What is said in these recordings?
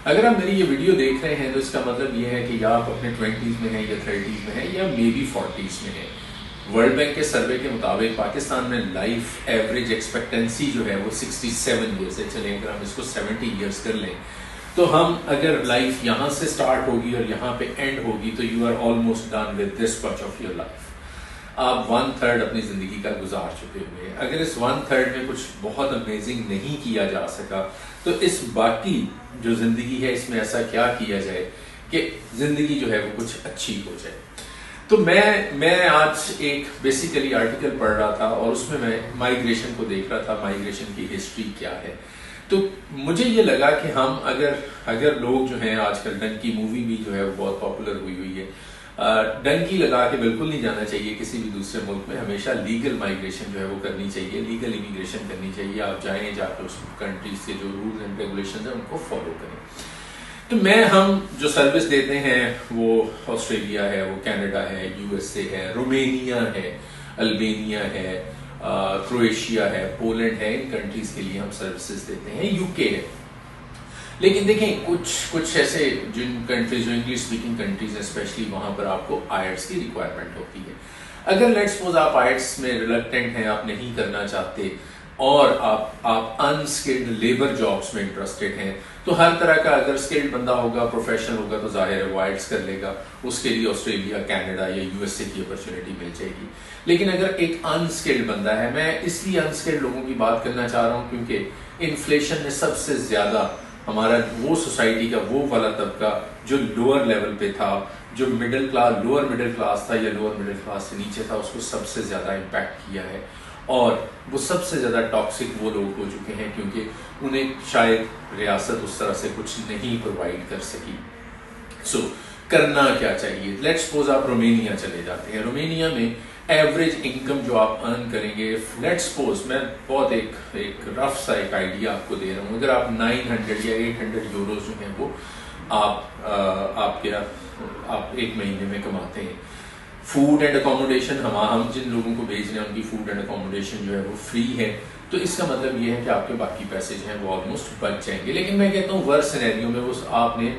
اگر آپ میری یہ ویڈیو دیکھ رہے ہیں تو اس کا مطلب یہ ہے کہ یا آپ اپنے 20s میں ہیں یا 30s میں ہیں یا مے بی 40s میں ہیں. ورلڈ بینک کے سروے کے مطابق پاکستان میں لائف ایوریج ایکسپیکٹنسی جو ہے وہ 67 ایئرس ہے. چلیں اگر ہم اس کو 70 ایئرس کر لیں تو ہم اگر لائف یہاں سے سٹارٹ ہوگی اور یہاں پہ اینڈ ہوگی تو you are almost done with this much of your life. آپ 1/3 اپنی زندگی کا گزار چکے ہوئے ہیں. اگر اس 1/3 میں کچھ بہت امیزنگ نہیں کیا جا سکا تو اس باقی جو زندگی ہے اس میں ایسا کیا کیا جائے کہ زندگی جو ہے وہ کچھ اچھی ہو جائے. تو میں آج ایک بیسیکلی آرٹیکل پڑھ رہا تھا اور اس میں مائیگریشن کو دیکھ رہا تھا, مائیگریشن کی ہسٹری کیا ہے. تو مجھے یہ لگا کہ ہم اگر لوگ جو ہیں, آج کل ڈنکی مووی بھی جو ہے وہ بہت پاپولر ہوئی ہے, ڈنکی لگا کے بالکل نہیں جانا چاہیے کسی بھی دوسرے ملک میں. ہمیشہ لیگل مائیگریشن جو ہے وہ کرنی چاہیے, لیگل امیگریشن کرنی چاہیے. آپ جائیں, جا کے اس کنٹریز کے جو رولز اینڈ ریگولیشنز ہیں ان کو فالو کریں. تو ہم جو سروس دیتے ہیں وہ آسٹریلیا ہے, وہ کینیڈا ہے, یو ایس اے ہے, رومینیا ہے, البینیا ہے, کرویشیا ہے, پولینڈ ہے. ان کنٹریز کے لیے ہم سروسز دیتے ہیں. یو کے ہے. لیکن دیکھیں کچھ ایسے جن کنٹریز جو انگلش اسپیکنگ کنٹریز ہیں اسپیشلی, وہاں پر آپ کو آئلٹس کی ریکوائرمنٹ ہوتی ہے. اگر لیٹس سپوز آپ آئلٹس میں ریلکٹنٹ ہیں, آپ نہیں کرنا چاہتے اور آپ انسکلڈ لیبر جابس میں انٹرسٹڈ ہیں, تو ہر طرح کا اگر اسکلڈ بندہ ہوگا, پروفیشنل ہوگا تو ظاہر ہے وہ آئلٹس کر لے گا. اس کے لیے آسٹریلیا, کینیڈا یا یو ایس اے کی اپرچونیٹی مل جائے گی. لیکن اگر ایک انسکلڈ بندہ ہے, میں اس لیے انسکلڈ لوگوں کی بات کرنا چاہ رہا ہوں کیونکہ انفلیشن نے سب سے زیادہ ہمارا وہ سوسائٹی کا وہ والا طبقہ جو لوور لیول پہ تھا, جو middle class, lower middle class تھا یا لوور مڈل کلاس سے نیچے تھا, اس کو سب سے زیادہ امپیکٹ کیا ہے. اور وہ سب سے زیادہ ٹاکسک وہ لوگ ہو چکے ہیں کیونکہ انہیں شاید ریاست اس طرح سے کچھ نہیں پرووائڈ کر سکی. سو کرنا کیا چاہیے؟ لیٹس سپوز آپ رومینیا چلے جاتے ہیں. رومینیا میں ایوریج انکم جو آپ ارن کریں گے, لیٹس سپوز میں بہت ایک رف سا ایک آئیڈیا آپ کو دے رہا ہوں, اگر آپ 900 یا 800 یوروز جو ہیں وہ آپ ایک مہینے میں کماتے ہیں. فوڈ اینڈ اکوموڈیشن ہم جن لوگوں کو بھیج رہے ہیں ان کی فوڈ اینڈ اکوموڈیشن جو ہے وہ فری ہے, تو اس کا مطلب یہ ہے کہ آپ کے باقی پیسے جو ہیں وہ آلموسٹ بچ جائیں گے. لیکن میں کہتا ہوں ورس سینیریو میں وہ آپ نے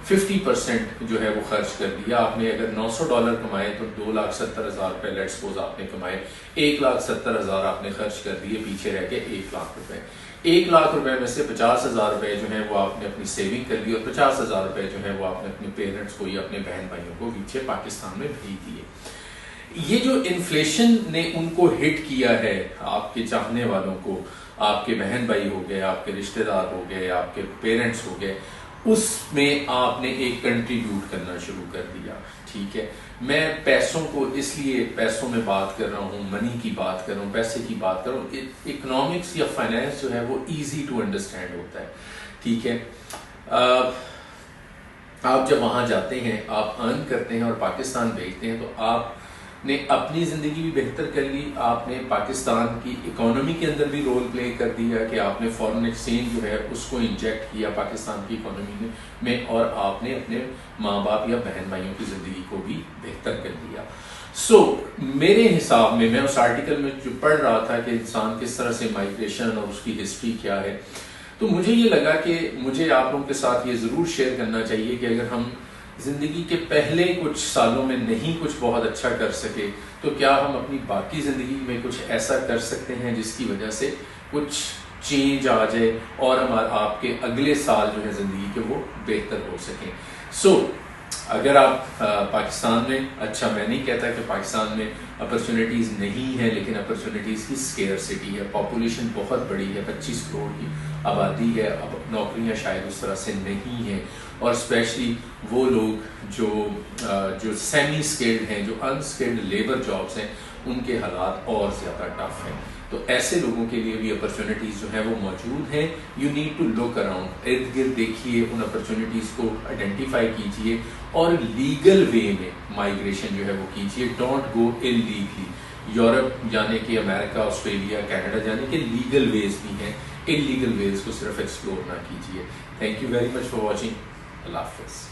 50% جو ہے وہ خرچ کر دیا. آپ نے اگر $900 کمائے تو 2,70,000 روپے لیٹس سپوز آپ نے کمائے, 1,70,000 آپ نے خرچ کر دیے, پیچھے رہ کے 1 لاکھ روپے. 1 لاکھ روپے میں سے 50,000 روپے جو ہیں وہ آپ نے اپنی سیونگ کر لی, اور 50,000 روپے جو ہیں وہ آپ نے اپنے پیرنٹس کو یا اپنے بہن بھائیوں کو پیچھے پاکستان میں بھیج دیے. یہ جو انفلیشن نے ان کو ہٹ کیا ہے, آپ کے چاہنے والوں کو, آپ کے بہن بھائی ہو گئے, آپ کے رشتہ دار ہو گئے, آپ کے پیرنٹس ہو گئے, اس میں آپ نے ایک کنٹریبیوٹ کرنا شروع کر دیا. ٹھیک ہے, میں پیسوں کو اس لیے پیسوں میں بات کر رہا ہوں, منی کی بات کر رہا ہوں, پیسے کی بات کر رہا ہوں. اکنامکس یا فائنینس جو ہے وہ ایزی ٹو انڈرسٹینڈ ہوتا ہے. ٹھیک ہے, آپ جب وہاں جاتے ہیں, آپ ارن کرتے ہیں اور پاکستان بھیجتے ہیں, تو آپ نے اپنی زندگی بھی بہتر کر لی, آپ نے پاکستان کی اکانومی کے اندر بھی رول پلے کر دیا کہ آپ نے فارن ایکسچینج جو ہے اس کو انجیکٹ کیا پاکستان کی اکانومی میں, اور آپ نے اپنے ماں باپ یا بہن بھائیوں کی زندگی کو بھی بہتر کر دیا. سو میرے حساب میں اس آرٹیکل میں جو پڑھ رہا تھا کہ انسان کس طرح سے مائیگریشن اور اس کی ہسٹری کیا ہے, تو مجھے یہ لگا کہ مجھے آپ لوگوں کے ساتھ یہ ضرور شیئر کرنا چاہیے کہ اگر ہم زندگی کے پہلے کچھ سالوں میں نہیں کچھ بہت اچھا کر سکے تو کیا ہم اپنی باقی زندگی میں کچھ ایسا کر سکتے ہیں جس کی وجہ سے کچھ چینج آ جائے اور آپ کے اگلے سال جو ہے زندگی کے وہ بہتر ہو سکیں. سو اگر آپ پاکستان میں, اچھا میں نہیں کہتا کہ پاکستان میں اپرچونیٹیز نہیں ہیں, لیکن اپرچونیٹیز کی اسکیئرسٹی ہے. پاپولیشن بہت بڑی ہے, 25 کروڑ کی آبادی ہے, اب نوکریاں شاید اس طرح سے نہیں ہیں, اور اسپیشلی وہ لوگ جو سیمی اسکلڈ ہیں, جو انسکلڈ لیبر جابس ہیں, ان کے حالات اور زیادہ ٹف ہیں. تو ایسے لوگوں کے لیے بھی اپرچونیٹیز جو ہیں وہ موجود ہیں. You need to look around, ارد گرد دیکھیے, ان اپرچونیٹیز کو آئیڈینٹیفائی کیجیے اور لیگل وے میں مائیگریشن جو ہے وہ کیجیے. Don't go illegally. یورپ جانے کے, امریکہ, آسٹریلیا, کینیڈا جانے کے لیگل ویز بھی ہیں, انلیگل ویز کو صرف ایکسپلور نہ کیجیے. Thank you very much for watching. اللہ حافظ.